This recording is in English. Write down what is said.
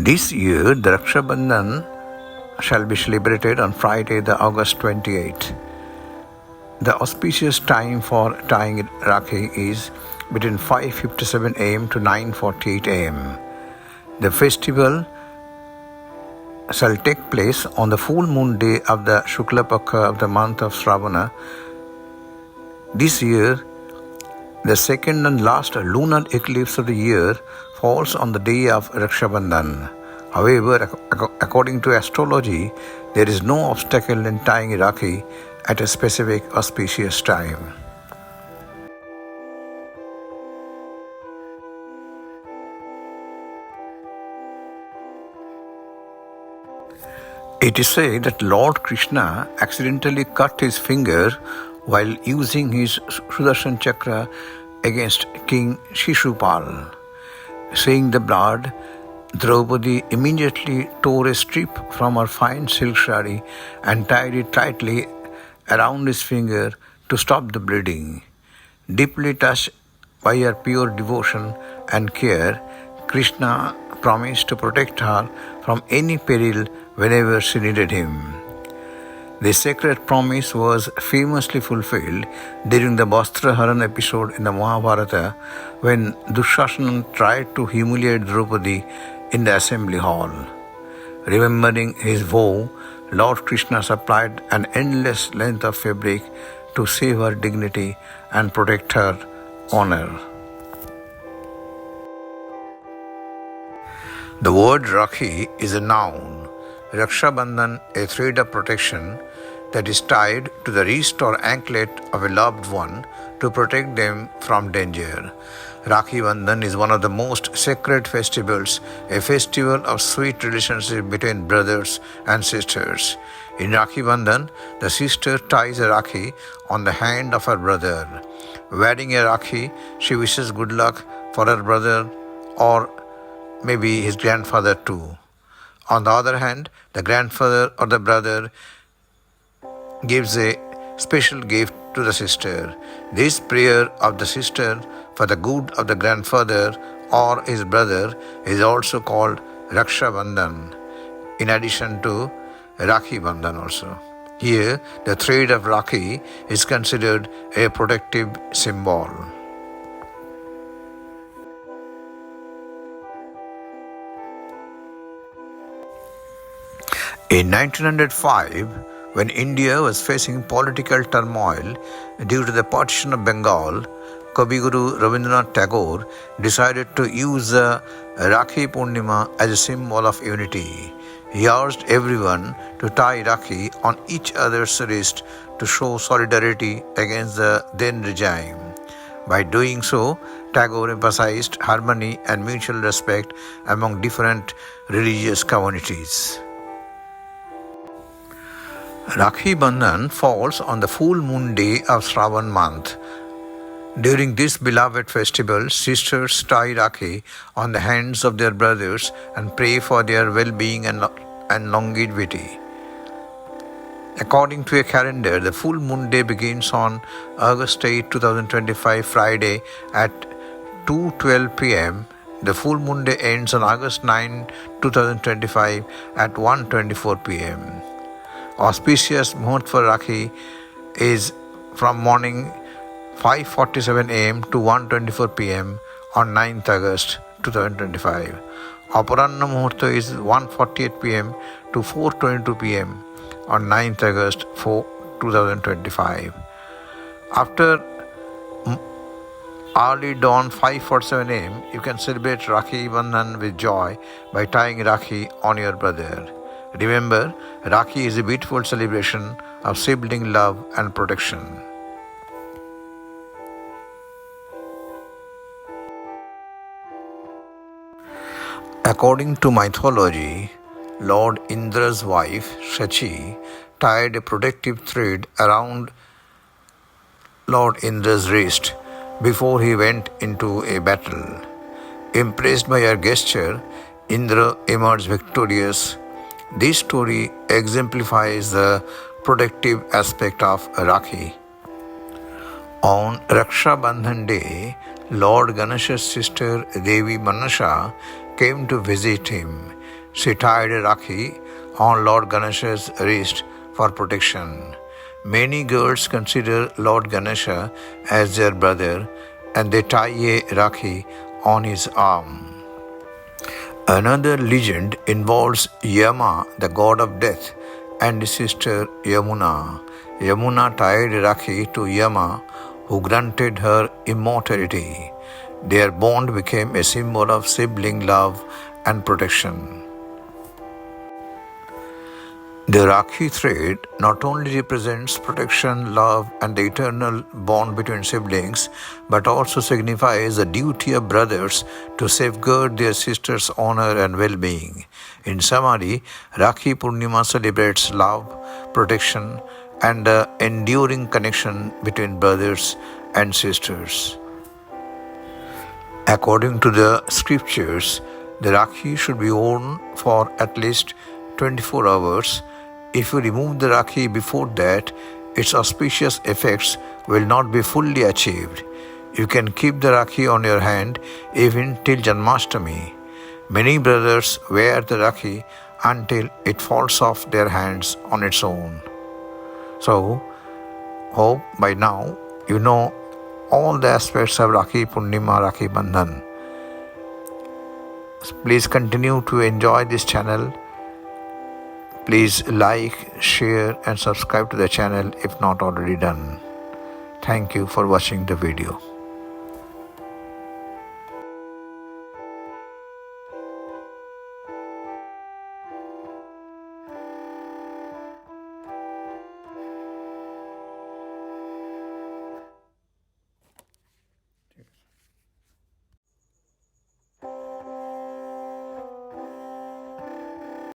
This year, the Raksha Bandhan shall be celebrated on Friday, the August 28th. The auspicious time for tying Rakhi is between 5:57 am to 9:48 am. The festival shall take place on the full moon day of the Shukla Pakha of the month of Shravana. This year, the second and last lunar eclipse of the year falls on the day of Raksha Bandhan. However, according to astrology, there is no obstacle in tying Rakhi at a specific auspicious time. It is said that Lord Krishna accidentally cut his finger while using his Sudarshan Chakra against King Shishupal. Seeing the blood, Draupadi immediately tore a strip from her fine silk sari and tied it tightly around his finger to stop the bleeding. Deeply touched by her pure devotion and care, Krishna promised to protect her from any peril whenever she needed him. This sacred promise was famously fulfilled during the Vastra Haran episode in the Mahabharata when Dushasana tried to humiliate Draupadi in the assembly hall. Remembering his vow, Lord Krishna supplied an endless length of fabric to save her dignity and protect her honor. The word Rakhi is a noun. Raksha Bandhan, a thread of protection that is tied to the wrist or anklet of a loved one to protect them from danger. Rakhi Bandhan is one of the most sacred festivals, a festival of sweet relationship between brothers and sisters. In Rakhi Bandhan, the sister ties a Rakhi on the hand of her brother. Wearing a Rakhi, she wishes good luck for her brother or maybe his grandfather too. On the other hand, the grandfather or the brother gives a special gift to the sister. This prayer of the sister for the good of the grandfather or his brother is also called Raksha Bandhan, in addition to Rakhi Bandhan also. Here, the thread of Rakhi is considered a protective symbol. In 1905, when India was facing political turmoil due to the partition of Bengal, Kavi Guru Rabindranath Tagore decided to use the Rakhi Purnima as a symbol of unity. He urged everyone to tie Rakhi on each other's wrist to show solidarity against the then regime. By doing so, Tagore emphasized harmony and mutual respect among different religious communities. Rakhi Bandhan falls on the full moon day of Shravan month. During this beloved festival, sisters tie Rakhi on the hands of their brothers and pray for their well-being and longevity. According to a calendar, the full moon day begins on August 8, 2025, Friday at 2:12 p.m. The full moon day ends on August 9, 2025 at 1:24 p.m. Auspicious Muhurt for Rakhi is from morning 5:47 am to 1:24 pm on 9th August 2025. Aparanna Muhurta is 1:48 pm to 4:22 pm on 9th August 2025. After early dawn 5:47 am, you can celebrate Rakhi Bandhan with joy by tying Rakhi on your brother. Remember, Rakhi is a beautiful celebration of sibling love and protection. According to mythology, Lord Indra's wife, Shachi, tied a protective thread around Lord Indra's wrist before he went into a battle. Impressed by her gesture, Indra emerged victorious. This story exemplifies the protective aspect of Rakhi. On Raksha Bandhan day, Lord Ganesha's sister Devi Manasha came to visit him. She tied a Rakhi on Lord Ganesha's wrist for protection. Many girls consider Lord Ganesha as their brother and they tie a Rakhi on his arm. Another legend involves Yama, the god of death, and his sister Yamuna. Yamuna tied Rakhi to Yama, who granted her immortality. Their bond became a symbol of sibling love and protection. The Rakhi thread not only represents protection, love, and the eternal bond between siblings, but also signifies the duty of brothers to safeguard their sister's honor and well-being. In summary, Rakhi Purnima celebrates love, protection, and the enduring connection between brothers and sisters. According to the scriptures, the Rakhi should be worn for at least 24 hours. If you remove the Rakhi before that, its auspicious effects will not be fully achieved. You can keep the Rakhi on your hand even till Janmashtami. Many brothers wear the Rakhi until it falls off their hands on its own. So, hope by now you know all the aspects of Rakhi Purnima, Rakhi Bandhan. Please continue to enjoy this channel. Please like, share and subscribe to the channel if not already done. Thank you for watching the video.